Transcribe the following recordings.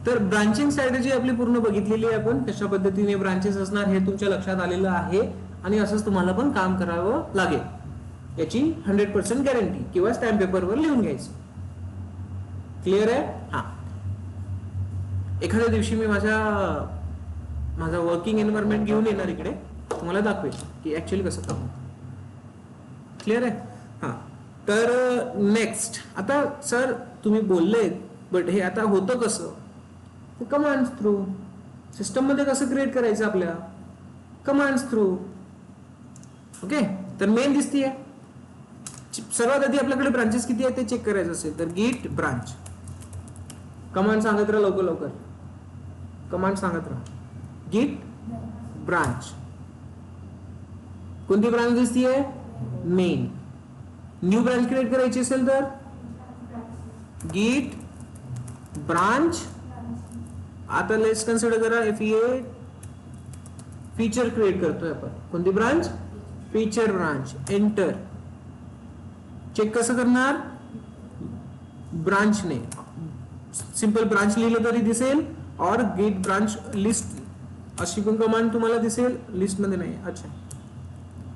तर branching strategy आपली पूर्ण बघितलेली आहे आपण, कशा पद्धतीने ब्रांचेस असणार हे तुमच्या लक्षात आलेलं आहे आणि असंच तुम्हाला पण काम करावं लागेल, याची 100% गॅरंटी किंवा स्टॅम्प पेपरवर लिहून घ्यायचं. क्लिअर आहे? हा. एखाद्या दिवशी मी माझा वर्किंग एन्व्हायरमेंट घेऊन येणार इकडे, तुम्हाला दाखवेल की ऍक्च्युअली कसं काम होतं. क्लिअर आहे? हा. तर नेक्स्ट, आता सर तुम्ही बोलले बट हे आता होतं कसं, कमांड्स थ्रू. सिस्टम मध्ये कसं क्रिएट करायचं आपल्या, कमांड्स थ्रू. ओके, तर मेन दिसतीये. सर्वात आधी आपल्याकडे ब्रांचेस किती आहेत ते चेक करायचं असेल तर गिट ब्रांच. कमांड सांगत राहा, लवकर लवकर कमांड सांगत राहा. गिट ब्रांच. कोणती ब्रांच दिसतीये, मेन. न्यू ब्रांच क्रिएट करायची असेल तर गिट ब्रांच. आता लेट्स कन्सिडर करा FEA फीचर क्रिएट करतोय आपण. कोणती branch, feature branch. Enter. Check कसं करणार, ब्रांचने. सिंपल ब्रांच लिहिलं तरी दिसेल, और गेट ब्रांच लिस्ट अशी पण कमांड तुम्हाला दिसेल. लिस्ट मध्ये नाही. अच्छा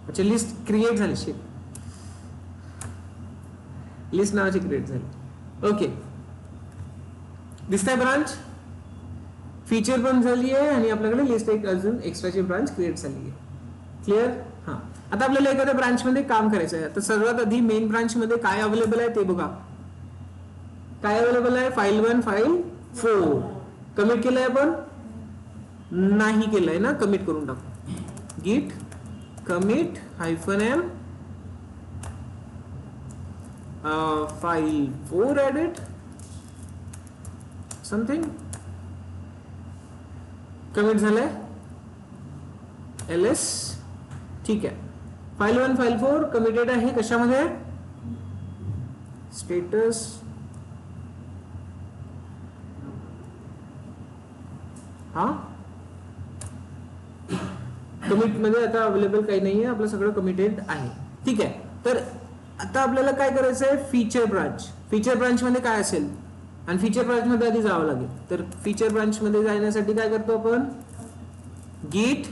अच्छा, लिस्ट क्रिएट झाली. शिट, लिस्ट नावाची क्रिएट झाली. ओके, दिसतंय ब्रांच. फीचर पण झाली आहे आणि आपल्याकडे लिस्ट एक अजून एक्स्ट्राची ब्रांच क्रिएट झाली आहे. क्लिअर? हा. आता आपल्याला एखाद्या ब्रांच मध्ये काम करायचं आहे. तर सर्वात आधी मेन ब्रांच मध्ये काय अवेलेबल आहे ते बघा. काय अवेलेबल आहे, फाइल 1 फाइल 4. कमिट केलंय आपण, नाही केलंय ना, कमिट करून टाकू. गिट commit -m file 4 edit something. Commit झालंय ls. ठीक आहे. फाइल 1 फाइल 4 कमिटेड आहे. कशामध्ये, स्टेटस हा कमिट मध्ये आता अवेलेबल काही नाहीये, आपलं सगळं कमिटेड आहे. ठीक आहे. तर आता आपल्याला काय करायचं आहे, फीचर ब्रांच. फीचर ब्रांच मध्ये काय असेल आणि फीचर ब्रांच मध्ये आधी जावं लागेल. तर फीचर ब्रांच मध्ये जाण्यासाठी काय करतो आपण, गिट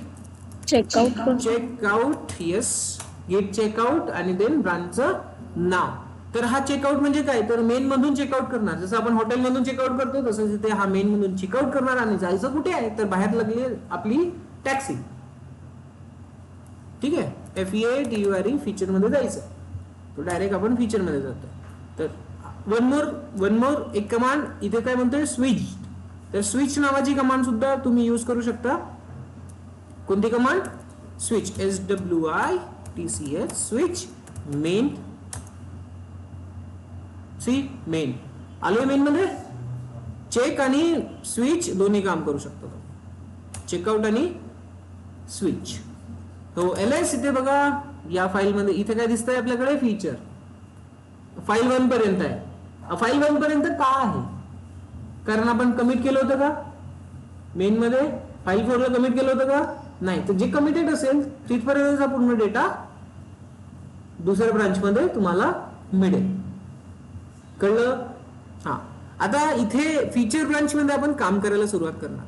चेकआउट. येस, गिट चेकआउट आणि देन ब्रांचचं नाव. तर हा चेकआउट म्हणजे काय, तर मेन मधून चेकआउट करणार. जसं आपण हॉटेल मधून चेकआउट करतो तसं तिथे हा मेन मधून चेकआउट करणार. आणि जायचं कुठे आहे, तर बाहेर लागली आपली टॅक्सी. ठीक आहे. FEA TURE फीचर मध्ये जायचं, तो डायरेक्ट आपण फीचर मध्ये जातो. तर वन मोर एक कमांड इथे काय म्हणतोय, स्विच. तर स्विच नावाची कमांड सुद्धा तुम्ही यूज करू शकता. कोणती command, switch. SWITCH switch main. Main आलोय. मेन मध्ये चेक आणि स्विच दोन्ही काम करू शकतो, चेकआउट आणि स्विच. तो ls इथे बघा, या फाईल मध्ये इथे काय दिसतंय आपल्याकडे, फीचर. फाइल 1 पर्यंत आहे. फाइल 1 पर्यंत का आहे, कारण आपण कमिट केलं होतं का मेन मध्ये, फाइल 4 ला कमिट केलं होतं का नाही. तर जे कमिटेड असेल तिथपर्यंतचा पूर्ण डेटा दुसऱ्या ब्रांच मध्ये तुम्हाला मिळेल. कळलं? हा. आता इथे फीचर ब्रांच मध्ये आपण काम करायला सुरुवात करणार.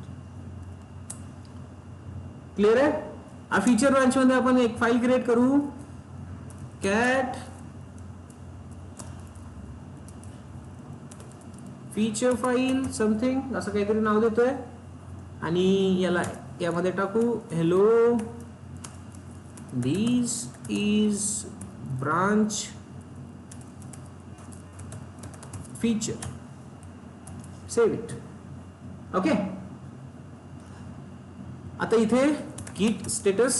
क्लिअर आहे? फीचर ब्रांच मध्ये आपण एक फाइल क्रिएट करू. कॅट फीचर फाईल समथिंग असं काहीतरी नाव देतोय आणि यामध्ये टाकू hello this is branch feature. Save it. Okay. आता इथे गिट स्टेटस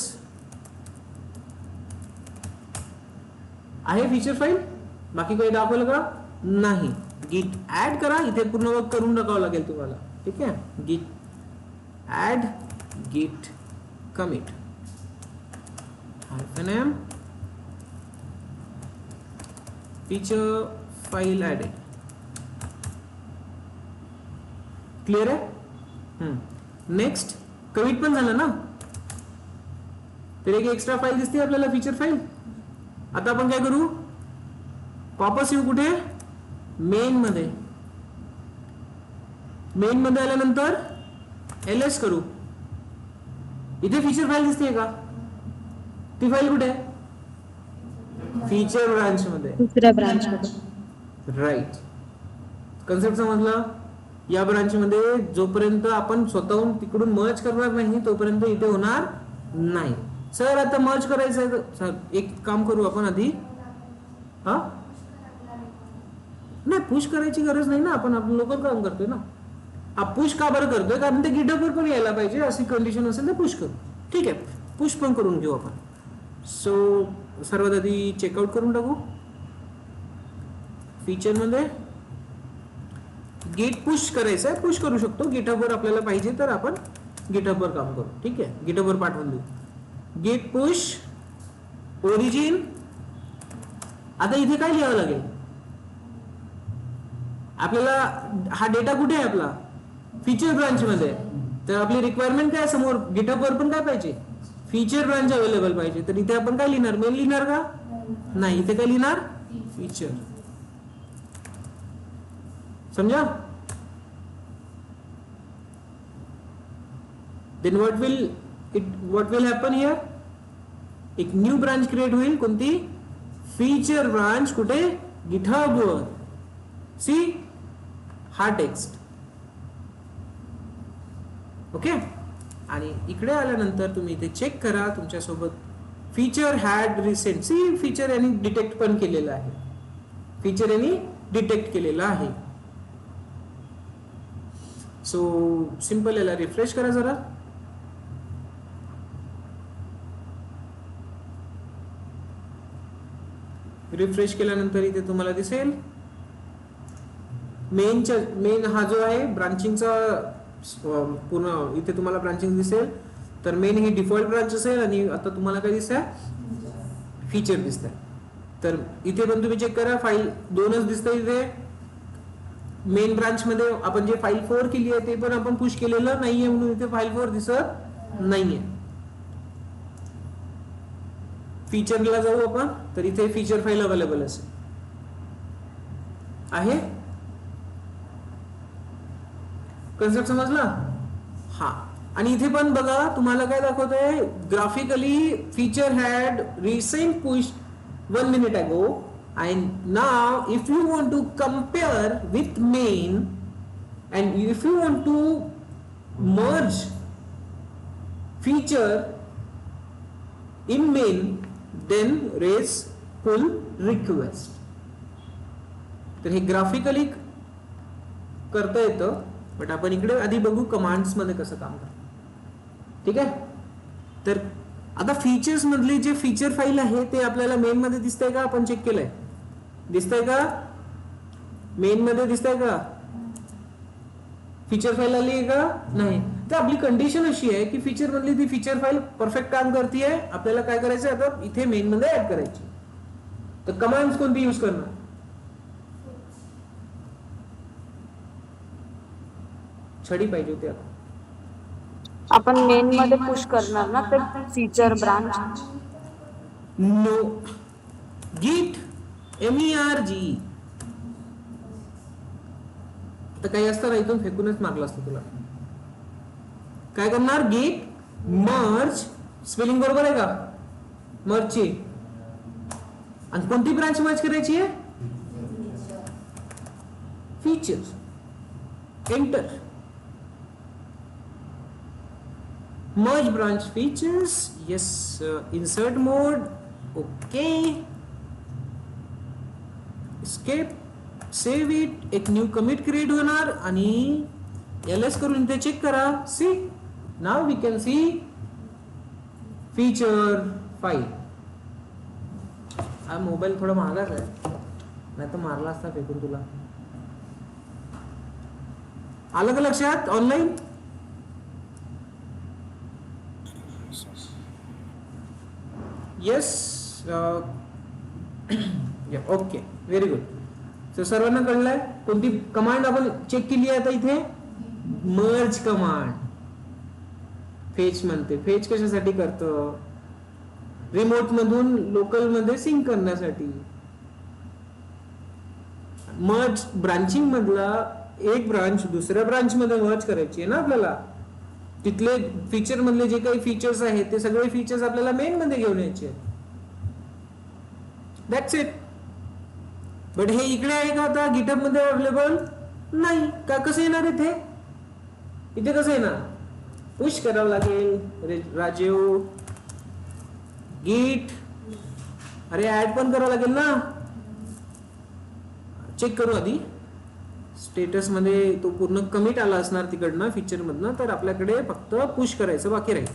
आहे फीचर फाईल, बाकी काही दाखवलं का नाही. गिट ऍड करा, इथे पूर्ण वर्क करून टाकावं लागेल तुम्हाला. ठीक आहे. गिट ऍड गिट commit -m feature file added. Clear आहे? नेक्स्ट कमिट पण झालं ना, तर एक एक्स्ट्रा फाईल दिसते आपल्याला, फीचर फाईल. आता आपण काय करू, वापस येऊ कुठे, मेन मध्ये. मेन मध्ये आल्यानंतर ls करू. इथे फीचर फाईल दिसते का? ती फाईल कुठे आहे? फीचर ब्रांच मध्ये, दुसऱ्या ब्रांच मध्ये. राईट. कन्सेप्ट समजला? या ब्रांच मध्ये जोपर्यंत आपण स्वतःहून तिकडून मर्ज करणार नाही तोपर्यंत इथे होणार नाही. सर आता मर्ज करायचं आहे सर, एक काम करू आपण आधी. हा नाही, पुश करायची गरज नाही ना, आपण आपलं लोकल काम करतोय ना. पुश का बरं करतोय? कारण ते गिटहबवर पण यायला पाहिजे, अशी कंडिशन असेल तर पुश करू. ठीक आहे, पुश पण करून घेऊ आपण. सो सर्वात आधी चेकआउट करून टाकू. फीचर मध्ये गेट पुश करायचं आहे, पुश करू शकतो. गिटहबवर आपल्याला पाहिजे तर आपण गिटहबवर काम करू. ठीक आहे, गिटहबवर पाठवून देऊ. Git push origin. आता इथे काय लिहावं लागेल आपल्याला? हा डेटा कुठे आहे आपला? फीचर ब्रांच मध्ये. तर आपली रिक्वायरमेंट काय समोर? गिटहबवर पण काय पाहिजे? फीचर ब्रांच अवेलेबल पाहिजे. तर इथे आपण काय लिहिणार? मेन लिहिणार का? नाही, इथे काय लिहिणार? फीचर. समजा? Then what will happen here? एक न्यू ब्रांच क्रिएट होईल. कोणती? Feature branch. कुठे? गिटहब वर. सी हा टेक्स्ट. ओके. आणि इकडे आल्यानंतर तुम्ही इथे चेक करा तुमच्यासोबत feature had recent. See feature यांनी डिटेक्ट पण केलेलं आहे. फीचर यांनी डिटेक्ट केलेलं आहे. सो सिंपल याला रिफ्रेश करा जरा. रिफ्रेश केल्यानंतर इथे तुम्हाला दिसेल मेन हा जो आहे ब्रांचिंगचा पूर्ण, इथे तुम्हाला ब्रांचिंग दिसेल. तर मेन ही डिफॉल्ट ब्रांच असेल आणि आता तुम्हाला काय दिसतंय? फीचर दिसतंय. तर इथे पण तुम्ही चेक करा, फाईल दोनच दिसतंय इथे. मेन ब्रांच मध्ये आपण जे फाईल 4 केली आहे ते पण आपण पुश केलेलं नाहीये म्हणून इथे फाईल 4 दिसत नाहीये. फीचरला जाऊ आपण, तर इथे फीचर फाईल अवेलेबल असेल आहे. कन्सेप्ट समजला? हा. आणि इथे पण बघा तुम्हाला काय दाखवतंय? Graphically feature had recent push 1 minute ago, and now if you want to compare with main and if you want to merge feature in main, then raise pull request. तर हे ग्राफिकली करता येतं, बट आपण इकडे आधी बघू commands मध्ये कसं काम करतं. ठीक आहे. तर आता फीचर्स मधली जे फीचर फाईल आहे ते आपल्याला मेन मध्ये दिसतंय का? आपण चेक केलंय. दिसतंय का? मेन मध्ये दिसतंय का? फीचर फाईल आली आहे का? नाही. तर आपली कंडिशन अशी आहे की फीचर मधली ती फीचर फाईल परफेक्ट काम करते. आपल्याला काय करायचं? आता इथे मेन मध्ये ऍड करायची. तर कमांड्स कोणती यूज करणार? छडी पाहिजे होती. आपण मेन मध्ये पुश करणार ना ते feature branch. No. git merg. आता काही असतं ना, इथून फेकूनच मारलं असतं तुला. काय करणार? git merge. स्पेलिंग बरोबर आहे का? मर्जची. आणि कोणती ब्रांच मर्ज करायची आहे? Features. Enter. merge branch features. yes. Insert mode. okay. escape. save it. एक न्यू कमिट क्रिएट होणार आणि ls करून इथे चेक करा. See now we can see feature file. हा मोबाईल थोडा महागाच आहे, नाही तर मारला असता फेकून तुला. आलं का लक्षात? Online yes. Okay, very good. So सर्वांना कळलंय कोणती कमांड आपण चेक केली आहे? आता इथे मर्ज कमांड. फेच म्हणते. फेच कशासाठी करतं? रिमोट मधून लोकल मध्ये सिंक करण्यासाठी. मर्ज ब्रांचिंग मधला एक ब्रांच दुसऱ्या ब्रांच मध्ये मर्ज करायची आहे ना आपल्याला. तिथले फीचर मधले जे काही फीचर्स आहेत ते सगळे फीचर्स आपल्याला मेन मध्ये घेऊन यायचे. That's it. बट हे इकडे आहे का आता गिटहब मध्ये अवेलेबल नाही का? कसं येणार इथे? इथे कसं येणार? पुश करावं लागेल राजीव गिट. अरे ऍड पण करावं लागेल ना. चेक करू आधी स्टेटस मध्ये तो पूर्ण कमिट आला असणार तिकडनं फीचर मधनं, तर आपल्याकडे फक्त पुश करायचं बाकी राहील.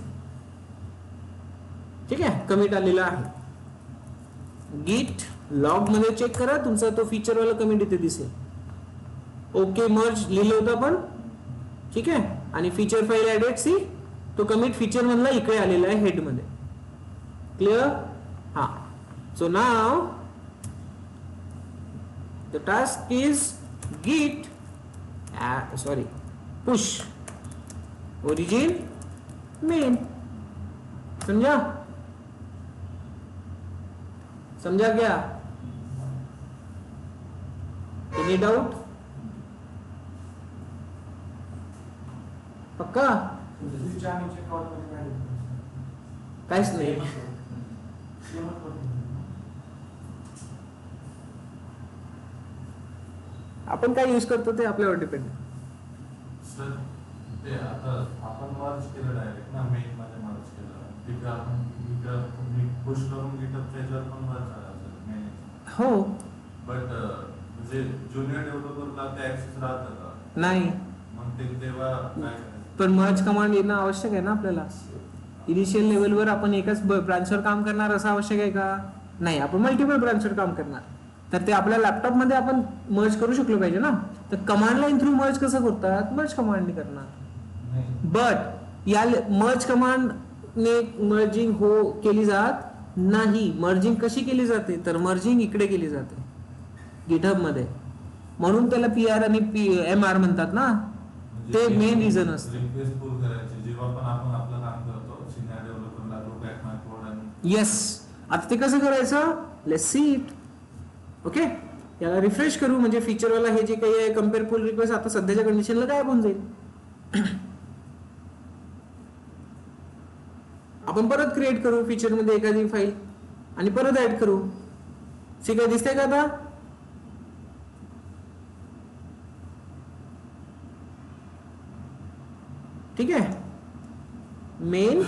ठीक आहे, कमिट आलेला आहे. गिट लॉग मध्ये चेक करा, तुमचा तो फीचर वाला कमिट इथे दिसेल. ओके मर्ज लिहिलं होतं आपण. ठीक आहे, आणि फीचर फाईल ऍडेड सी तो कमिट फीचर मधला इकडे आलेला आहे हेड मध्ये. क्लिअर? हा. So now the task is git push origin main. समझा? समझा क्या? Any doubt? पक्का? काहीच नाही. आपण काय यूज करतो ते आपल्यावर डिपेंड. सर ते आता आपण मर्ज केलं डायरेक्ट ना, मेन मध्ये मर्ज केलं, तिथे आपण पुश करून गिटहब त्याच्यावर पण मर्ज झाला सर मेन. हो. बट जे ज्युनियर डेव्हलपरला ते ऍक्सेस राहतं का? नाही. मग ते तेव्हा काय करायचं? पण मर्ज कमांड येणं आवश्यक आहे ना आपल्याला. इनिशियल लेवलवर आपण एकाच ब्रांचवर काम करणार असं आवश्यक आहे का? नाही, आपण मल्टिपल ब्रांचवर काम करणार. तर ते आपल्या लॅपटॉप मध्ये आपण मर्ज करू शकलो पाहिजे ना. तर कमांड लाईन थ्रू मर्ज कसं करतात? मर्ज कमांडने करणार. बट या मर्ज कमांडने मर्जिंग केली जात नाही. मर्जिंग कशी केली जाते? तर मर्जिंग इकडे केली जाते गिटहब मध्ये, म्हणून त्याला PR आणि MR म्हणतात ना. ते मेन रिझन असतं. रिक्वेस्ट पुल करायची जेव्हा पण आपण आपलं काम करतो, सिनियर डेव्हलपरला लुक ॲट माय कोड आणि येस. आता ते कसं करायचं? Let's see it. ओके, याला रिफ्रेश करू म्हणजे फीचरवाला हे जे काही आहे कम्पेअर पुल रिक्वेस्ट आता सध्याच्या कंडिशनला गायब होऊन जाईल. आपण परत क्रिएट करू फीचर मध्ये एखादी फाईल आणि परत ऍड करू. सी काय दिसतंय का आता? ठीक आहे. Main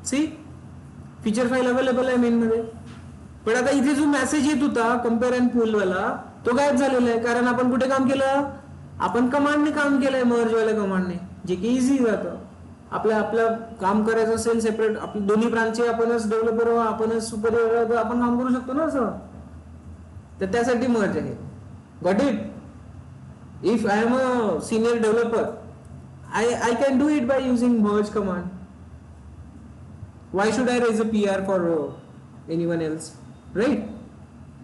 see feature file available आहे मेन मध्ये. पण आता इथे जो मेसेज येत होता कम्पेअर अँड पुल वाला तो गायब झालेला आहे. कारण आपण कुठे काम केलं? आपण कमांडने काम केलंय, मर्ज वाल्या कमांडने, जे की इझी जातं. आपलं काम करायचं असेल सेपरेट, आपली दोन्ही ब्रांचचे आपणच डेव्हलपर आपणच सुपरवायझर आपण काम करू शकतो ना असं. तर त्यासाठी मर्ज आहे. Got it? If I am a senior developer I can do it by using merge command. Why should I raise a PR for anyone else, right?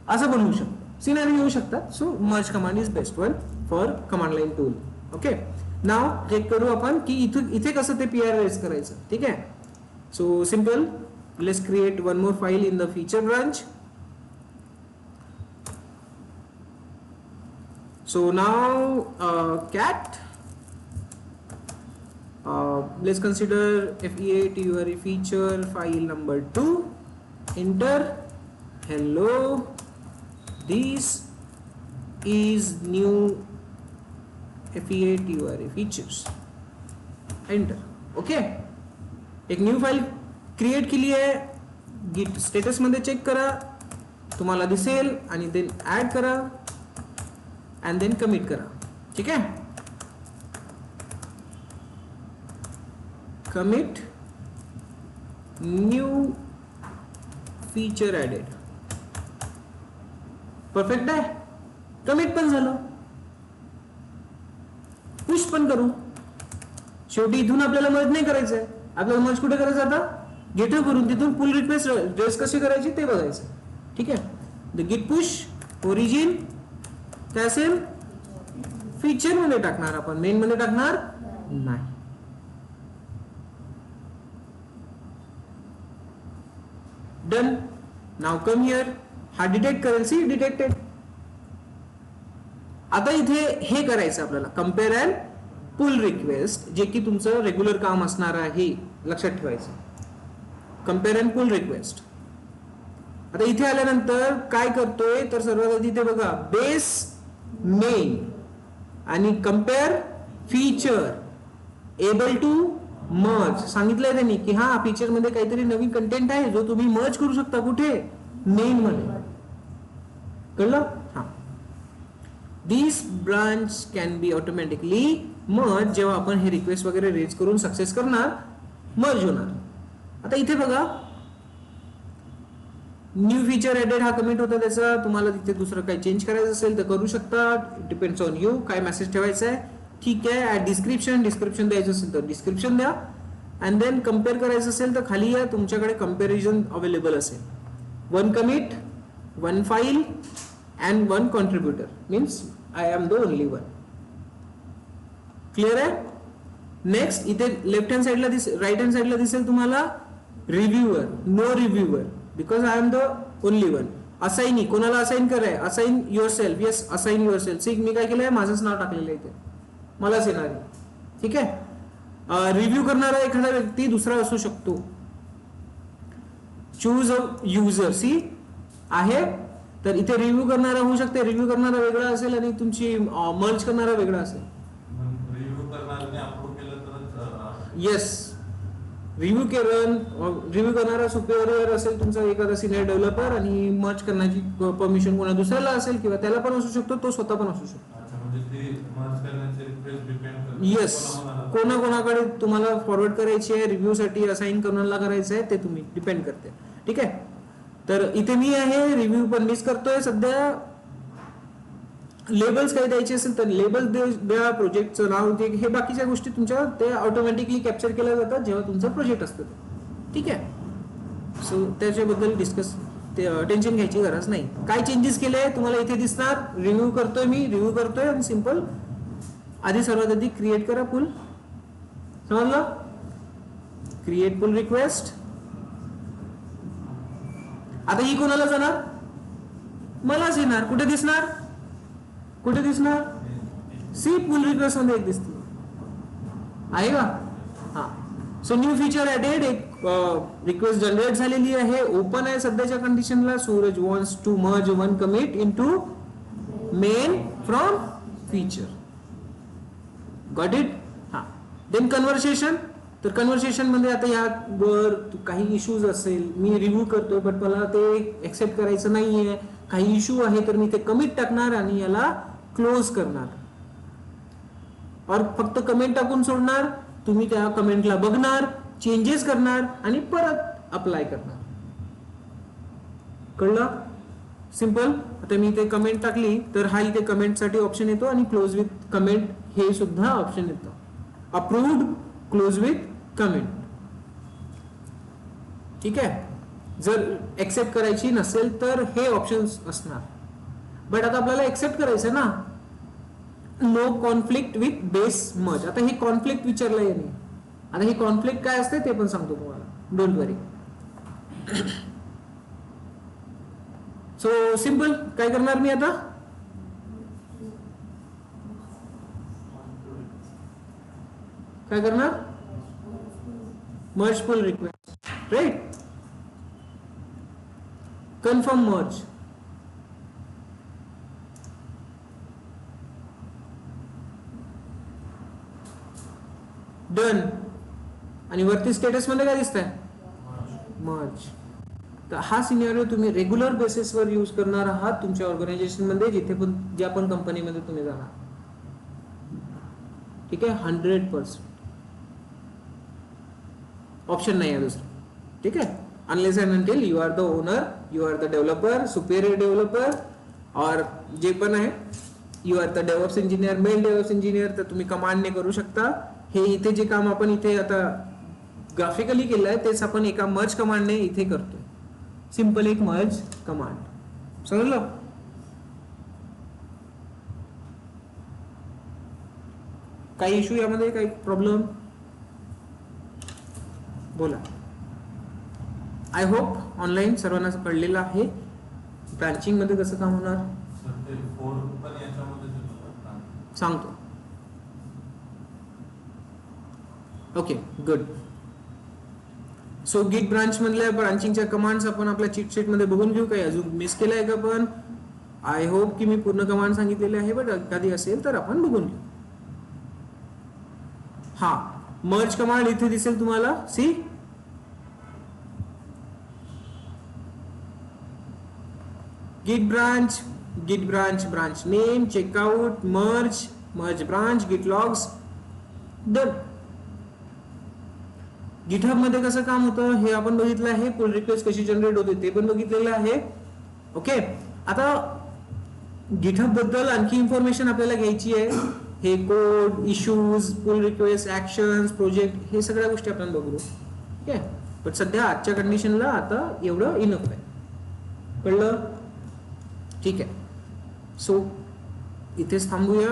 असं पण होऊ शकतं, सिनारिओ येऊ शकतात. So merge command is best one for command line tool. Okay, नाव check करू आपण की इथे कसं ते PR रेज करायचं. ठीक आहे. So simple, let's create one more file in the feature branch. So now cat, let's consider FEATURE feature file number 2. Enter. Hello, this is new FEATURE features. Enter. Okay, एक new file create केली आहे. गिट status मध्ये check करा, तुम्हाला दिसेल, आणि then add करा and then commit करा. ठीक है, commit new feature added. Perfect आहे. कमिट पण झालं, पुश पण करू. शेवटी इथून आपल्याला मर्ज नाही करायचंय. आपल्याला मर्ज कुठे करायचं? आता गिटहब वरून तिथून पुल रिक्वेस्ट रेज कशी करायची ते बघायचं. ठीक आहे. द गिट पुश ओरिजिन काय असेल? फीचर मध्ये टाकणार आपण, मेन मध्ये टाकणार नाही. डन. Now come here. हा डिटेक्ट करेल, सी डिटेक्टेड. आता इथे हे करायचं आपल्याला, कम्पेअर अँड पुल रिक्वेस्ट, जे की तुमचं रेग्युलर काम असणार आहे, लक्षात ठेवायचं. Compare and pull request. आता इथे आल्यानंतर काय करतोय तर सर्वात आधी इथे बघा, बेस मेन आणि compare feature able to merge सांगितलंय त्यांनी की हा फीचर मध्ये काहीतरी नवीन कंटेंट आहे जो तुम्ही मर्ज करू शकता. कुठे? मेन मध्ये. कळलं? हा. This branch can be automatically merge, जेव्हा आपण हे रिक्वेस्ट वगैरे रेज करून सक्सेस करणार, मर्ज होणार. आता इथे बघा, न्यू फीचर ऍडेड हा कमेंट होता त्याचा. तुम्हाला तिथे दुसरं काही चेंज करायचं असेल तर करू शकता. Depends on you. काय मेसेज ठेवायचा आहे, ठीक आहे. ऍड डिस्क्रिप्शन द्यायचं असेल तर डिस्क्रिप्शन द्या. अँड देन कम्पेअर करायचं असेल तर खाली या, तुमच्याकडे कम्पॅरिझन अवेलेबल असेल. 1 commit, 1 file and 1 contributor. Means I am the only one. Clear आहे? नेक्स्ट इथे लेफ्ट हँड साईडला राईट हँड साईडला दिसेल तुम्हाला reviewer, no reviewer, because I am the only one. Assignee, कोणाला असाइन कराय, assign yourself. Yes, assign yourself. See me काय केलंय, माझंच नाव टाकलेलं आहे इथे, मलाच येणार आहे. ठीक आहे. रिव्ह्यू करणारा एखादा व्यक्ती दुसरा असू शकतो. Choose a user. सी आहे, तर इथे रिव्ह्यू करणारा होऊ शकते. रिव्ह्यू करणारा वेगळा असेल आणि तुमची मर्ज करणारा वेगळा असेल. रिव्ह्यू करणाऱ्याने अप्रूव्ह केलं तरच. येस, रिव्ह्यू करणारा सुपेरियर असेल तुमचा एखादा सिनियर डेव्हलपर, आणि मर्ज करण्याची परमिशन कोणा दुसऱ्याला असेल किंवा त्याला पण असू शकतो, तो स्वतः पण असू शकतो. येस, कोणाकोणाकडे तुम्हाला फॉरवर्ड करायची आहे, रिव्ह्यू साठी असाइन कोणाला करायचं आहे ते तुम्ही डिपेंड करते. ठीक आहे. तर इथे मी आहे, रिव्ह्यू पण मीच करतोय सध्या. लेबल्स काही द्यायचे असेल तर लेबल द्या, प्रोजेक्टचं नाव दे, हे बाकीच्या गोष्टी तुमच्या ते ऑटोमॅटिकली कॅप्चर केल्या जातात जेव्हा तुमचा प्रोजेक्ट असतो. ठीक आहे. सो त्याच्याबद्दल टेन्शन घ्यायची गरज नाही. काय चेंजेस केले तुम्हाला इथे दिसणार. रिव्ह्यू करतोय मी, रिव्ह्यू करतोय आणि सिंपल. आधी सर्वात आधी क्रिएट करा पुल. समजलं? Create pull request. आता ही कोणाला जाणार, मलाच येणार. कुठे दिसणार, कुठे दिसणार, सी पुल रिक्वेस्ट मध्ये एक दिसते आहे का. हा. सो न्यू फीचर ऍडेड, एक रिक्वेस्ट जनरेट झालेली आहे, ओपन आहे सध्याच्या कंडिशनला. Suraj wants to merge 1 commit into main from feature. Got it. हा. Then conversation. तर कन्व्हर्सेशन मध्ये आता यावर काही इश्यूज असेल, मी रिव्ह्यू करतोय बट मला ते एक्सेप्ट करायचं नाहीये, काही इश्यू आहे, तर मी ते कमिट टाकणार आणि याला क्लोज करणार. और फक्त कमेंट टाकून सोडणार. तुम्ही त्या कमेंटला बघणार, चेंजेस करणार आणि परत अप्लाय करणार. कळलं? सिंपल. आता मी इथे कमेंट टाकली तर हा इथे कमेंट साठी ऑप्शन येतो आणि क्लोज विथ कमेंट हे सुद्धा ऑप्शन येतो. Approved, close with comment. ठीक आहे. जर एक्सेप्ट करायची नसेल तर हे ऑप्शन्स असणार. बट आता आपल्याला एक्सेप्ट करायचं ना. No conflict with base merge. आता हे कॉन्फ्लिक्ट विचारलंय यांनी. आता हे कॉन्फ्लिक्ट काय असते ते पण सांगतो तुम्हाला, डोंट वरी. So simple. काय करणार मी आता, काय करणार, merge pull request. Right. Confirm merge. Done. आणि वरती स्टेटस मध्ये काय दिसतंय, मर्ज. तर हा सिनेरिओ तुम्ही रेग्युलर बेसिसवर यूज करणार आहात तुमच्या ऑर्गनायझेशन मध्ये, जिथे पण ज्या पण कंपनीमध्ये तुम्ही जाणार. ठीक आहे. 100% ऑप्शन नाही आहे दुसरं. ठीक आहे. Unless and until you are the owner, you are the developer, superior developer, और जे पण आहे you are the devops engineer, male devops engineer, तर तुम्ही कमांडने करू शकता. हे इथे जे काम आपण इथे आता ग्राफिकली केलं आहे तेच आपण एका मर्ज कमांडने इथे करतोय. सिंपल एक मर्ज कमांड. समजलं? काही इश्यू यामध्ये, काही प्रॉब्लेम, बोला. आय होप ऑनलाईन सर्वांना कळलेलं आहे. ब्रांचिंग मध्ये कसं काम होणार सर ते फोर पण याच्यामध्येच येतो ना. सांगतो. Okay good. सो गिट ब्रांच मधल्या ब्रांचिंगच्या कमांड्स आपण आपल्या चीट शीट मध्ये बघून घेऊ. काही अजून मिस केलंय का? पण आय होप की मी पूर्ण कमांड सांगितलेले आहे, बट एखादी असेल तर आपण बघून घेऊ. हा मर्ज कमांड इथे दिसेल तुम्हाला. See git branch branch name checkout merge branch git logs done. GitHub मध्ये कसं काम होतं हे आपण बघितलं आहे. पुल रिक्वेस्ट कशी जनरेट होते ते पण बघितलेलं आहे. ओके, आता गिटहब बद्दल आणखी इन्फॉर्मेशन आपल्याला घ्यायची आहे. हे code, issues, pull request, actions, project हे सगळ्या गोष्टी आपण बघू. ओके, पण सध्या आजच्या कंडिशनला आता एवढं इनफ आहे. कळलं? ठीक आहे. सो इथेच थांबूया.